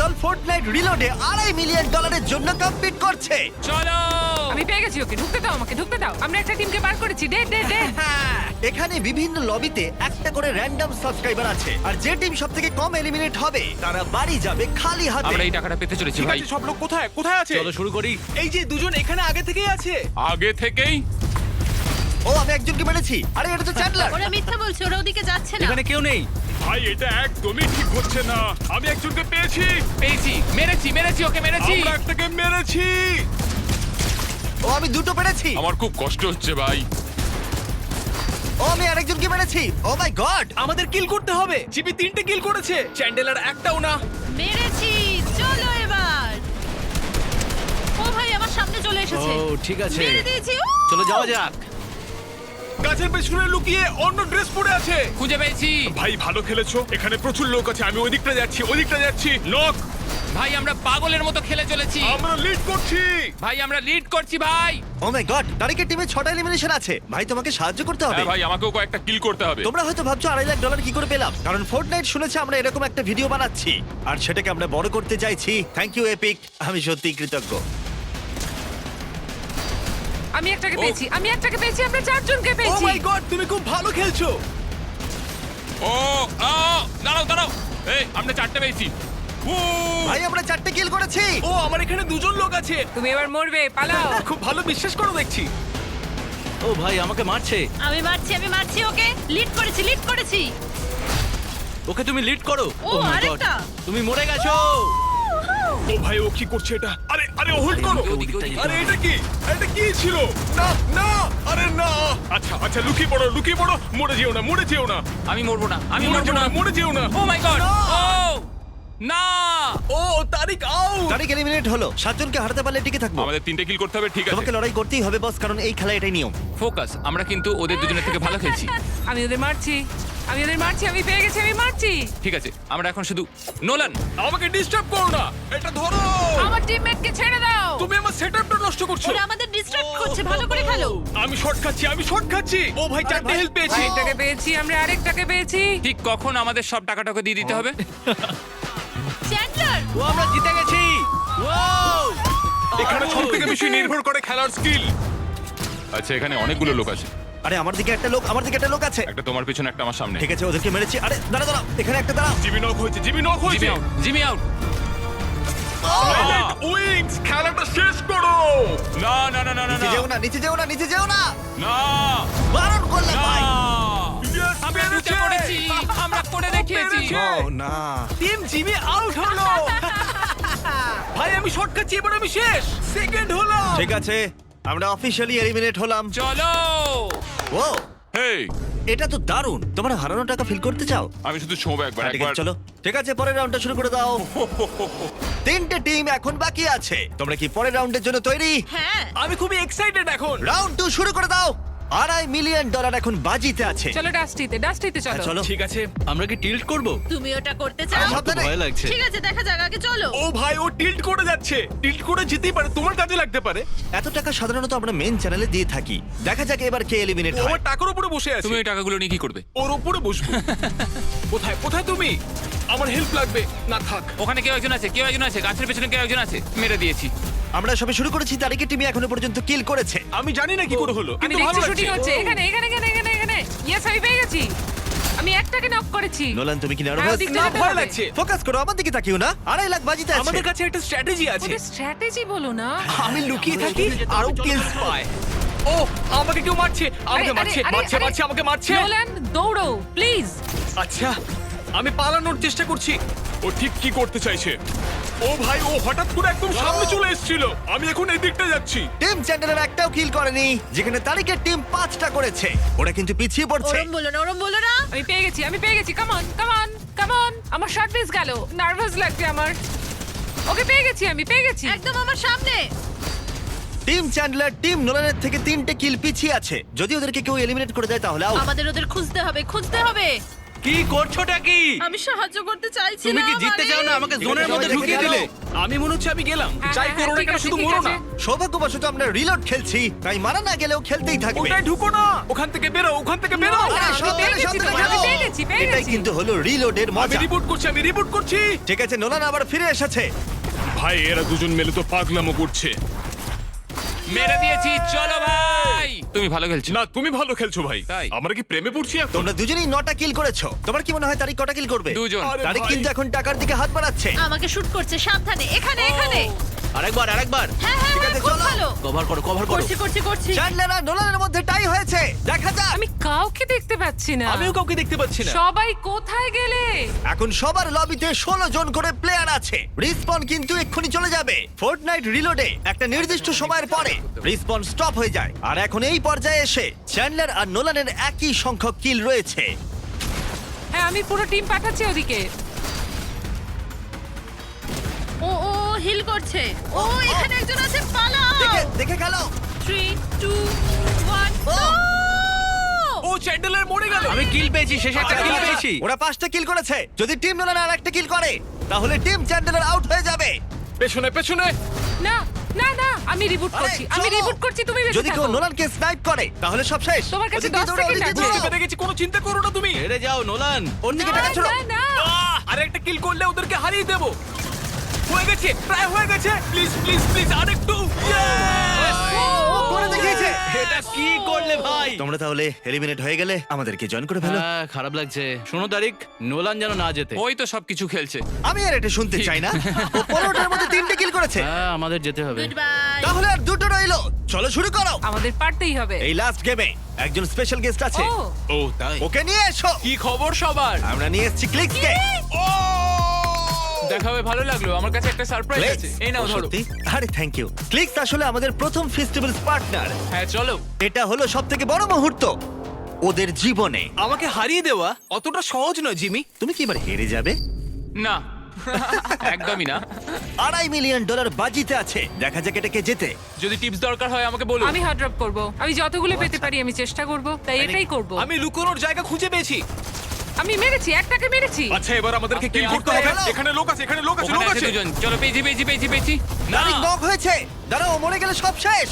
দল fortnight রিলোডে $2.5 million জন্য compete করছে। চলো আমি পেয়ে গেছি ওকে, ঢুকতে দাও আমাকে, ঢুকতে দাও। আমরা একটা টিমকে বার করেছি, ডে ডে ডে। এখানে বিভিন্ন লবিতে একটা করে র্যান্ডম সাবস্ক্রাইবার আছে, আর যে টিম সবথেকে কম এলিমিনেট হবে তারা বাড়ি যাবে খালি হাতে। আমরা এই টাকাটা পেতে চলেছি ঠিক ভাই। আছে, সব লোক কোথায় কোথায় আছে? চলো শুরু করি। এই যে দুজন এখানে আগে থেকেই আছে। আগে থেকেই ও আমি একজনকে মেরেছি। আরে এটা তো চ্যান্ডলার। ওরা মিথ্যা বলছে, ওরা ওদিকে যাচ্ছে না। এখানে কেউ নেই। ভাই এটা একদমই ঠিক হচ্ছে না। আমি একজনকে পেয়েছি। পেয়েছি, মেরেছি ওকে মেরেছি। আমরা একটাকে মেরেছি। ও আমি দুটো পেরেছি। আমার খুব কষ্ট হচ্ছে ভাই। ও আমি আরেকজনকে মেরেছি। ও মাই গড। আমাদের কিল করতে হবে। জিপি 3টে কিল করেছে, চ্যান্ডেলার একটাও না। মেরেছি, চলো এবার। ও ভাই আমার সামনে চলে এসেছে। ও ঠিক আছে, মেরে দিয়েছি। চলো যাওয়া যাক। গাছের পেছনে লুকিয়ে অন্য ড্রেস পরে আছে। খুঁজে পেয়েছি ভাই ভালো খেলেছো। এখানে প্রচুর লোক আছে। আমি ওদিকটা যাচ্ছি। নক। ভাই, আমরা পাগলের মতো খেলে চলেছি আমরা লিড করছি। ভাই। আমরা লিড করছি ভাই। ও মাই গড, তারিকের টিমে 6টা এলিমিনেশন আছে। ভাই তোমাকে সাহায্য করতে হবে। হ্যাঁ ভাই, আমাকেও কয়েকটা কিল করতে হবে। তোমরা হয়তো ভাবছো $2.5 লাখ কি করে পেলাম, কারণ ফোর্টনাইট শুনেছে আমরা এরকম একটা ভিডিও বানাচ্ছি আর সেটাকে আমরা বড় করতে চাইছি। থ্যাংক ইউ এপিক, আমি সত্যিই কৃতজ্ঞ। আমি একটাকে পেয়েছি, আমরা 4 জনকে ও পেয়েছি। মাই গড, তুমি খুব ভালো খেলছো। ও দাঁড়াও। এই আমরা 4টে পেয়েছি। ও ভাই আমরা 4টে কিল করেছি। ও আমার এখানে দুজন লোক আছে। তুমি এবার মরবে, পালাও। খুব ভালো বিশ্বাস করো দেখছি। ও ভাই আমাকে মারছে। আমি মারছি ওকে। লিড করেছি। ওকে তুমি লিড করো। ও, Oh my God, আরেকটা। তুমি মরে গেছো। ও ভাই ও কি করছে এটা? আরে হোল্ড করো। ওদিকটা যেতে আরে হবে। এটা কি ছিল? না আরে না। আচ্ছা লুকিয়ে পড়ো। মরে যেও না। আমি মরবো না, আমি মরবো না। মরে যেও না। ও মাই গড। ও না, ও তারিক আউট। তারিক এলিমিনেট হলো। 7 জনকে হারাতে পারলে টিকে থাকবো। আমাদের 3টে কিল করতে হবে। ঠিক আছে, তোমাকে লড়াই করতেই হবে বস, কারণ এই খেলা এটাই নিয়ম। ফোকাস। আমরা কিন্তু ওদের দুজনের থেকে ভালো খেলছি। আমি ওদের মারছি, আমি পেয়ে গেছি, আমি মারছি। ঠিক আছে, আমরা এখন শুধু নোলান। আমাকে ডিস্টার্ব করো না। এটা ধরো। আমার টিমমেটকে ছেড়ে দাও। তুমি আমার সেটআপটা নষ্ট করছো। ওরা আমাদের ডিস্ট্রাক্ট করছে, ভালো করে খেলো। আমি শর্ট খাচ্ছি। ও ভাই 4টে হেল্প পেয়েছি। একটাকে পেয়েছি, আমরা আরেকটাকে পেয়েছি। ঠিক কখন আমাদের সব টাকাটাকে দিয়ে দিতে হবে? চ্যান্ডলার, ও আমরা জিতে গেছি। এখানে সবথেকে বেশি নির্ভর করে খেলার স্কিল। আচ্ছা, এখানে অনেকগুলো লোক আছে। আরে আমার দিকে একটা লোক আছে। একটা তোমার পিছনে, একটা আমার সামনে। ঠিক আছে, ওদেরকে মেরেছি। আরে দাঁড়াও, এখানে একটা দাঁড়াও। জিমি নক হয়েছে। Jimmy out. সাইলেন্ট উইংস, খেলাটা শেষ করো। না। নিচে যেও না। না বারণ করলাম ভাই। Yes, আমরা ঢুকে পড়েছি, আমরা করে দেখিয়েছি। ও না। টিম জিমি আউট হলো। ভাই আমি শর্ট খাচ্ছি, এবার আমি শেষ। সেকেন্ড হলাম। ঠিক আছে, আমরা অফিশিয়ালি এলিমিনেট হলাম। চলো। ও হেই, এটা তো দারুণ। তোমরা হারানো টাকা ফিল করতে চাও? আমি শুধু ছোঁবো একবার। ঠিক আছে, চলো। ঠিক আছে, পরের রাউন্ডটা শুরু করে দাও। 3টে টিম এখন বাকি আছে। তোমরা কি পরের রাউন্ডের জন্য তৈরি? হ্যাঁ। আমি খুবই এক্সাইটেড এখন। রাউন্ড 2 শুরু করে দাও। $2.5 মিলিয়ন এখন বাজিতে আছে। চলো ডাস্টিতে চলো। চলো। ঠিক আছে। আমরা কি টিল্ট করব? তুমি ওটা করতে চাও? আরে, তো সাবধানে। ভয় লাগছে। ঠিক আছে, দেখা যাক, আগে চলো। ও ভাই ও টিল্ট করে যাচ্ছে। টিল্ট করে যেতেই পারে, তোমার কাজে লাগতে পারে। এত টাকা সাধারণত আমরা মেন চ্যানেলে দিয়ে থাকি। দেখা যাক এবার কে এলিমিনেট ও হয়। আমার টাকার উপরে বসে আছে। তুমি ওই টাকাগুলো নিয়ে কি করবে? ওর উপরে বসবো। কোথায় তুমি? আমার হেল্প লাগবে। না থাক। ওখানে কেউ একজন আছে, গাছের পেছনে কেউ একজন আছে। মেরে দিয়েছি। আমরা সবে শুরু করেছি, তারিখের টিম এখনো পর্যন্ত কিল করেছে। আমি জানি না কি করে হলো, আমি কিন্তু ভালো দেখছি শুটিং লাগছে। হচ্ছে। এখানে ইয়েস, আমি পেয়ে গেছি। আমি একটাকে নক করেছি। নোলান তুমি কি হ্যাঁ, নার্ভাস? ওদিকটা না যেতে ভয় হবে। লাগছে। ফোকাস করো, আমার দিকে তাকিও না। $2.5 লাখ বাজিতে আছে। আমাদের কাছে একটা স্ট্র্যাটেজি আছে। ওদের স্ট্র্যাটেজি বলো না। আমি লুকিয়ে থাকি যেতে হবে, আরো চলো, কিলস চলো। পাই। ও আমাকে কেউ মারছে। আমাকে মারছে। নোলান দৌড়ো প্লিজ। আচ্ছা আমি পালানোর চেষ্টা করছি। ও ঠিক কি করতে চাইছে? ও ভাই ও হঠাৎ করে একদম সামনে চলে এসেছিল। আমি এখন এই দিকটা যাচ্ছি। টিম চ্যান্ডেলার একটাও কিল করেনি, যেখানে তারিখের টিম 5টা করেছে। ওরা কিন্তু পিছিয়ে পড়ছে। ওরম বলো না। আমি পেয়ে গেছি। Come on. আমার শর্ট মিস গেল। নার্ভাস লাগছে আমার। ওকে পেয়ে গেছি। একদম আমার সামনে। টিম চ্যান্ডলার টিম নোলানের থেকে 3টে কিল পিছিয়ে আছে। যদি ওদেরকে কেউ এলিমিনেট করে দেয় তাহলে out। আমাদের ওদের খুঁজতে হবে। কি করছোটা কি? আমি সাহায্য করতে চাইছি তুমি কি না, জিততে মানে- চাও না? আমাকে জোনের আছে, মধ্যে দেখে ঢুকিয়ে গেল। দিলে। আমি মনে হচ্ছে আমি গেলাম হ্যাঁ, যাই হ্যাঁ, করো না ঠিক কেন আছে, শুধু ঠিক মরো আছে। না। সৌভাগ্যবশত আমরা রিলোড খেলছি, তাই মারা না গেলেও খেলতেই থাকবে। ওটাই ঢুকো না, ওখান থেকে বেরো, ওখান থেকে বেরো। না, আরে, আমি সাবধানে, পেয়ে গেছি সাবধানে তোমার, আমি খেলো। পেয়ে গেছি, পেয়ে এটাই গেছি। কিন্তু হলো রিলোডের আমি মজা। রিপোর্ট করছি। ঠিক আছে, নোলান আবার ফিরে এসেছে। ভাই এরা দুজন মিলে তো পাগলামো করছে। মেরে দিয়েছি, চলো ভাই। তুমি ভালো খেলছো। না তুমি ভালো খেলছো ভাই। তাই? আমরা কি প্রেমে পড়ছি এখন? তোমরা দুজনেই 9টা কিল করেছো। তোমার কি মনে হয় তারিক কটা কিল করবে? দুজন। আরে তারিক ভাই। কিন্তু এখন টাকার দিকে হাত বাড়াচ্ছে। আমাকে শুট করছে, সাবধানে, এখানে এখানে। আরেকবার আরেকবার। হ্যাঁ হ্যাঁ ঠিক হ্যাঁ, আছে, খুব চলো। ভালো। কভার করো কভার করো। করছি। চ্যান্ডলার আর নোলানের মধ্যে টাই হয়েছে। দেখা যাক। আমি কাউকে দেখতে পাচ্ছি না। আমিও কাউকে দেখতে পাচ্ছি না। সবাই কোথায় গেলে? এখন সবার লবিতে 16 জন করে প্লেয়ার আছে। রিসপন কিন্তু এক্ষুনি চলে যাবে। ফোর্টনাইট রিলোডে একটা নির্দিষ্ট সময়ের পরে রিসপন স্টপ হয়ে যায়। আর এখন এই পর্যায়ে এসে চ্যান্ডলার আর নোলানের একই সংখ্যক কিল রয়েছে। হ্যাঁ, আমি পুরো টিম পাঠাচ্ছি ওদিকে। ও হিল করছে। ও এখানে একজন আছে, পালাও। দেখে গেল। 3 2 1 ও! ও চ্যান্ডেলার মরে গেল। আমি কিল পেয়েছি, শেষে একটা কিল পেয়েছি। ওরা 5টা কিল করেছে। যদি টিম নোলান আর একটা কিল করে তাহলে টিম চ্যান্ডলার আউট হয়ে যাবে। পেছনে পেছনে। না না না, আমি রিবুট আরে, করছি, আমি চলো। রিবুট করছি, তুমি বেঁচে যদি কেউ থাকো। নোলানকে স্নাইপ করে তাহলে সব শেষ। তোমার কাছে ওদিকে 10 দৌড়াও, সেকেন্ড ওদিকে আছে। দৌড়াও। বুঝতে পেরে গেছি, কোনো চিন্তা করো না তুমি। হেরে যাও নোলান। ওর দিকে না, টাকা ছোড়ো। না, না। আর একটা কিল করলে ওদেরকে হারিয়ে দেব। হয়ে গেছে, প্রায় হয়ে গেছে। প্লিজ প্লিজ প্লিজ আরেকটু। ও করে দেখিয়েছে। এটা কি করলে ভাই? তোমরা তাহলে এলিমিনেট হয়ে গেলে আমাদেরকে জয়েন করে ফেলো। হ্যাঁ, খারাপ লাগছে। শোনো তারিক, নোলান যেন না যেতে। ওই তো সবকিছু খেলছে। আমি আর এটা শুনতে চাই না। ও 15টার মধ্যে 3টে কিল করেছে। হ্যাঁ, আমাদের যেতে হবে। Good bye. তাহলে আর দুটো রইলো। চলো শুরু করো। আমাদের পারতেই হবে। এই লাস্ট গেমে একজন স্পেশাল গেস্ট আছে। ও ও তাই? ওকে নিয়ে এসো। কি খবর সবার? আমরা নিয়ে এসেছি ক্লিক্সকে। দেখা হয়ে ভালো লাগলো। আমার কাছে একটা সারপ্রাইজ আছে। এই নাও ধরো। সত্যি? আরে থ্যাংক ইউ। ক্লিক্স আসলে আমাদের প্রথম ফেস্টিভ্যালস পার্টনার। হ্যাঁ চলো। এটা হলো সবথেকে বড় মুহূর্ত ওদের জীবনে। আমাকে হারিয়ে দেওয়া অতটা সহজ নয় জিমি। তুমি কি এবার হেরে যাবে? না একদমই না। $2.5 মিলিয়ন বাজিতে আছে। দেখা যাক এটা কে জেতে। যদি টিপস দরকার হয় আমাকে বলো। আমি হট ড্রপ করব। আমি যতগুলো পেতে পারি আমি চেষ্টা করব। তাই এটাই করব। আমি লুকোনোর জায়গা খুঁজে পেয়েছি। আমি মেরেছি, একটাকে মেরেছি। আচ্ছা এবার আমাদেরকে কিল আস্তে, করতে আস্তে। হবে। এখানে লোক আছে, এখানে লোক আছে, ওখানে লোক আছে আছে। দুজন। চলো পেয়েছি। না তারিক নক হয়েছে। দাঁড়াও, ও মরে গেলে সব শেষ।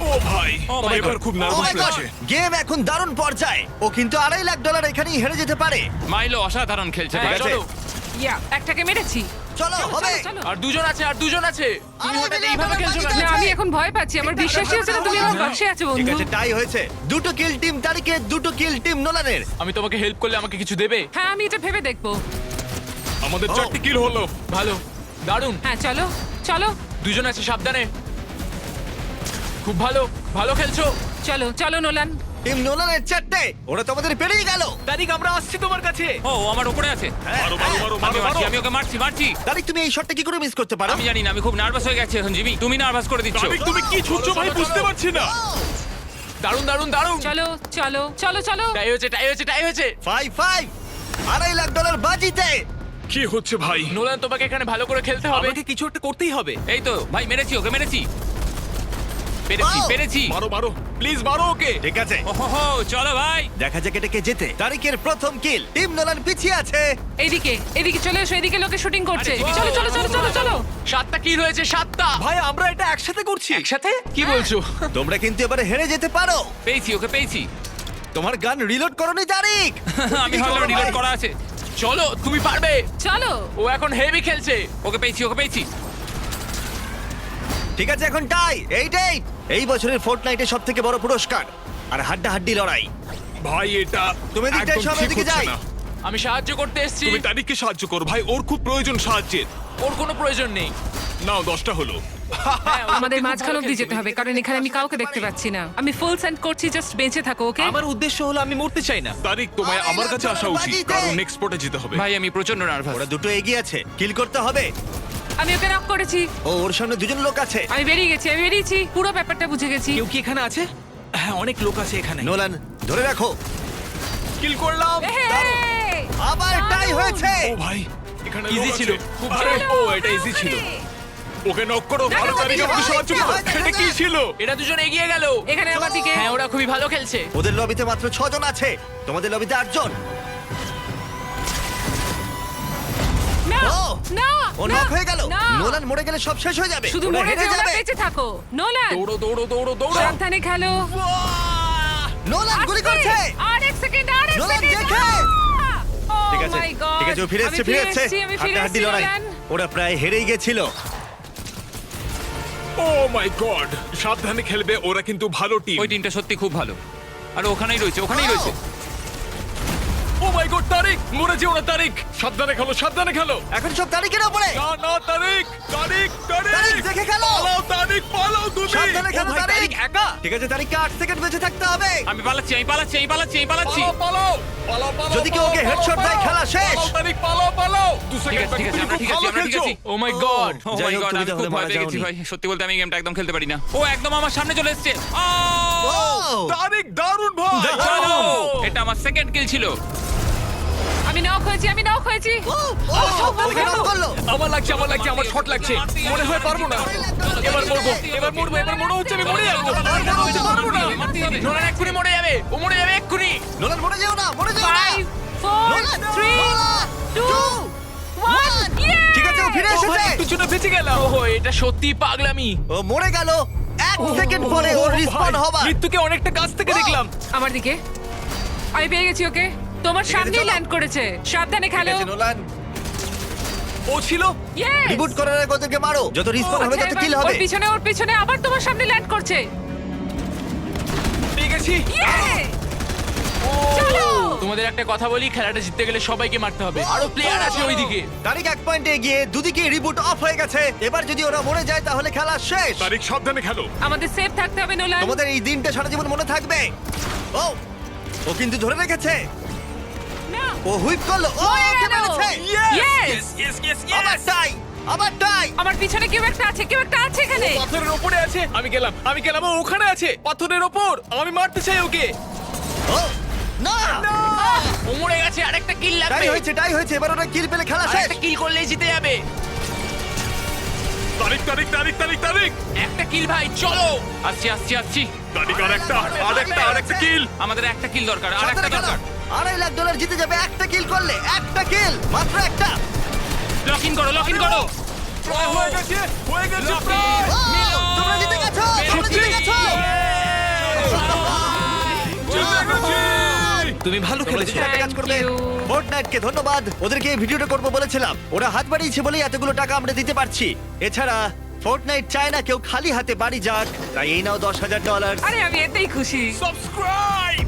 ও ভাই, Oh my এবার God. খুব নার্ভাস লাগছে। গেম এখন দারুণ পর্যায়ে। ও কিন্তু $2.5 লাখ এখানেই হেরে যেতে পারে। মাইলো অসাধারণ খেলছে। হ্যাঁ, ভাই, ঠিক আছে। চলো। ইয়া, একটাকে মেরেছি। চলো হবে। চলো। আর দুজন আছে। তুমি $2.5 হঠাৎ মিলিয়ন এইভাবে খেলছো বাজিতে কেন? না, আমি এখন ভয় পাচ্ছি। আমার বিশ্বাসই হচ্ছে না তুমি আমার পাশে আছো ঠিক বন্ধু। আছে, টাই হয়েছে। 2টো কিল টিম তারিকের, 2টো কিল টিম নোলানের। আমি তোমাকে হেল্প করলে আমাকে কিছু দেবে? হ্যাঁ, আমি এটা ভেবে দেখবো। আমাদের ও। 4টি কিল হলো। ভালো, দারুণ। হ্যাঁ, চলো চলো দুজন আছে, সাবধানে। খুব ভালো খেলছো। চলো চলো নোলান। টিম নোলানের 4টে। ওরা তোমাদের পেরিয়ে গেল। তারিক, আমরা আসছি তোমার কাছে। ও আমার উপরে আছে। মারো মারো মারো আমি মারো মারো। আমি ওকে মারছি। তারিক, তুমি এই শটটা কি করে মিস করতে পারো? আমি জানি না, আমি খুব নার্ভাস হয়ে গেছি এখন জিমি। তুমি নার্ভাস করে দিচ্ছ। তারিক, তুমি কি ছুটছো ভাই, বুঝতে পারছি না। দারুণ। চলো চলো চলো চলো। টাই হয়েছে। 5-5 $2.5 লাখ বাজিতে। কি হচ্ছে ভাই? নোলান, তোমাকে এখানে ভালো করে খেলতে হবে। আমাকে কিছু একটা করতেই হবে। এই তো ভাই, ওকে মেরেছি। ও! পেরেছি। মারো মারো, প্লিজ মারো ওকে। ঠিক আছে, ওহো, চলো ভাই। দেখা যাক এটা কে জেতে। তারিকের প্রথম কিল। টিম নোলান পিছিয়ে আছে। এদিকে চলে এসো, এদিকে লোকে শুটিং করছে। আরে, চলো চলো চলো চলো চলো। 7টা কিল হয়েছে, 7টা। ভাই, আমরা এটা একসাথে করছি। একসাথে? কি বলছো? তোমরা কিন্তু এবারে হেরে যেতে পারো। ওকে পেয়েছি। তোমার গান রিলোড করোনি তারিক। আমি ভালো রিলোড করা আছে। চলো, তুমি পারবে। চলো। ও এখন হেভি খেলছে। ওকে পেয়েছি। ঠিক আছে, এখন টাই 8-8। এই বছরের ফোর্টনাইটে সবথেকে বড় পুরস্কার আর হাড্ডাহাড্ডি লড়াই। ভাই এটা তুমি এদিকটা একদম এসো, আমি ঠিক এদিকে হচ্ছে যাই। না। আমি সাহায্য করতে এসেছি। তুমি তারিককে সাহায্য করো ভাই, ওর খুব প্রয়োজন সাহায্যের। ওর কোনো প্রয়োজন নেই। নাও 10টা হলো। হ্যাঁ, ও আমাদের সত্যি খুব মাঝখান ভালো অব্দি খেলছে। যেতে হবে, কারণ এখানে আমি কাউকে দেখতে পাচ্ছি না। আমি ফুল সেন্ড করছি, জাস্ট বেঁচে থাকো, ওকে? আমার উদ্দেশ্য হলো আমি মরতে চাই না। তারিক, তোমায় আমার কাছে আসা উচিত, বাজিতে। কারণ নেক্সট স্পটে যেতে হবে। ভাই আমি প্রচন্ড নার্ভাস। ওরা দুটো এগিয়ে আছে, কিল করতে হবে। আমি ওকে নক করেছি। ওর সামনে দুজন লোক আছে। আমি বেরিয়েছি, পুরো ব্যাপারটা বুঝে গেছি। কেউ কি এখানে আছে? হ্যাঁ, অনেক লোক আছে এখানে। নোলান, ধরে রাখো। কিল করলাম। এই! আবার টাই হয়েছে। ও ভাই, এখানে Easy লোক ছিল, আছে। খুব আরে, চলো, ও এটা ইজি ছিল। ওকে নক করো দেখো, তাড়াতাড়ি দেখো, আমাকে সাহায্য করো দেখো, এটা কি দেখো। ছিল এরা দুজন এগিয়ে গেল। এখানে আমার দিকে হ্যাঁ ওরা খুবই ভালো খেলছে। ওদের লবিতে মাত্র 6 জন আছে, তোমাদের লবিতে 8 জন। না ও! না ও না, নক হয়ে গেল। না। নোলান মরে গেলে সব শেষ হয়ে যাবে, শুধু ওরা মরে হেরে যেও না, যাবে। বেঁচে থাকো নোলান। দৌড়ো দৌড়ো দৌড়ো দৌড়ো সাবধানে খেলো। নোলান গুলি করছে। আর এক সেকেন্ড, আর এক নোলান সেকেন্ড। দেখে। Oh ঠিক আছে, my God! ঠিক আছে, ও ফিরে আমি এসেছে, ফিরে এসেছে। আমি ফিরে হাড্ডাহাড্ডি এসেছি, লড়াই। নোলান। ওরা প্রায় হেরেই গেছিল। ও মাই গড সাবধানে খেলবে ওরা কিন্তু ভালো টিম ওই টিমটা সত্যি খুব ভালো। আর ওখানেই রয়েছে, ওখানেই রয়েছে। ও মাই গড তারিক মরে যেও না তারিক সাবধানে খেলো এখন সব তারিখের উপরে। না না তারিক তারিক তারিক, তারিক দেখে খেলো। পালাও তারিক পালাও তুমি সাবধানে খেলো, ও ভাই, তারিক। তারিক একা। ঠিক আছে, তারিখকে 8 সেকেন্ড বেঁচে থাকতে হবে। আমি পালাচ্ছি, আমি পালাচ্ছি, আমি পালাচ্ছি, আমি পালাচ্ছি। পালাও পালাও পালাও যদি কেউ ওকে হেডশট দেয়, খেলা শেষ। পালাও তারিক পালাও 2 ঠিক সেকেন্ড আছে, ঠিক আছে, আমরা ঠিক আছি, আমরা ঠিক আছি। ও মাই গড। Oh যাই my হোক, God, তুমি আমি তাহলে খুব ভয় মারা পেয়ে গেছি যাওনি। ভাই। সত্যি বলতে আমি এই গেমটা একদম খেলতে পারি না। ও একদম আমার সামনে চলে এসেছে। ও! তারিক দারুণ ভাই চলো! এটা আমার সেকেন্ড কিল ছিল। আমি নক হয়েছি, আমি নক হয়েছি। ও! ও! ওকে knock করলো। আমার লাগছে আমার শট লাগছে। মনে হয় পারবো না। এবার মরবো এবার মনে হচ্ছে আমি মরে যাবো। পারবো না। নোলান এক্ষুনি মরে যাবে। ও মরে যাবে এক্ষুনি। নোলান মরে যেও না, মরে যেও না। 5 4 নোলান, 3 নোলান, 2 1 ঠিক আছে, ও ফিরে ও ভাই, এসেছে। একটু জন্য বেঁচে গেলাম। ওহো এটা সত্যি পাগলামি। ও মরে গেল 1 সেকেন্ড পরে ওর রিসপন হবার। মৃত্যুকে অনেকটা কাছ থেকে দেখলাম। আমার দিকে। আমি পেয়ে গেছি ওকে। তোমার ঠিক আছে, সামনেই চলো। ল্যান্ড করেছে। সাবধানে ঠিক খেলো। আছে, নোলান ও ছিল। ইয়েস। রিবুট করার আগে ওদেরকে মারো, যত রিসপন হবে তত কিল হবে। ওর পিছনে আবার তোমার সামনে ল্যান্ড করছে। পেয়ে গেছি। ইয়ে! চলো। তোমাদের একটা কথা বলি, খেলাটা জিততে গেলে সবাইকে মারতে হবে। আরো প্লেয়ার আছে ওইদিকে। তারিখ 1 পয়েন্টে এগিয়ে, দুদিকে রিবুট অফ হয়ে গেছে। এবার যদি ওরা মরে যায় তাহলে খেলা শেষ। তারিক সাবধানে খেলো আমাদের সেফ থাকতে হবে নোলান। তোমাদের এই দিনটা সারা জীবন মনে থাকবে। ও ও কিন্তু ধরে রেখেছে। না। ও হুইপ করলো। ও হয়ে ওকে গেল। মেরেছে। Yes! আবার টাই, আবার টাই। আমার পিছনে কেউ একটা আছে এখানে। পাথরের ওপরে আছে। আমি গেলাম ও ওখানে আছে পাথরের ওপর। আমি মারতে চাই ওকে। ও না, ও মরে গেছে। আরেকটা কিল লাগবে। টাই হয়েছে। এবার ওরা কিল পেলে খেলা শেষ। আরেকটা কিল করলেই জিতে যাবে। তারিক তারিক তারিক তারিক তারিক একটা কিল ভাই, চলো। আসছি, আসছি, আসছি। তারিক আরেকটা কিল আমাদের একটা কিল দরকার, আর সাবধানে একটা খেলো। দরকার। $2.5 লাখ জিতে যাবে একটা কিল করলে। একটা কিল, মাত্র একটা। লক ইন করো, লক ইন করো। হয়ে গেছে Lock প্রায়। in। ও, মিলো। তোমরা জিতে গেছো, তোমরা জিতে গেছো। জিতে গেছি তুমি ভালো তোমরা খেলেছো। জিতে একটা কাজ করবে। Thank you. ফোর্টনাইটকে ধন্যবাদ, ওদেরকে এই ভিডিওটা করবো বলেছিলাম। ওরা হাত বাড়িয়েছে বলেই এতগুলো টাকা আমরা দিতে পারছি। এছাড়া ফোর্টনাইট চায় না কেউ খালি হাতে বাড়ি যাক, তাই এই নাও $10,000। আরে আমি এতেই খুশি। সাবস্ক্রাইব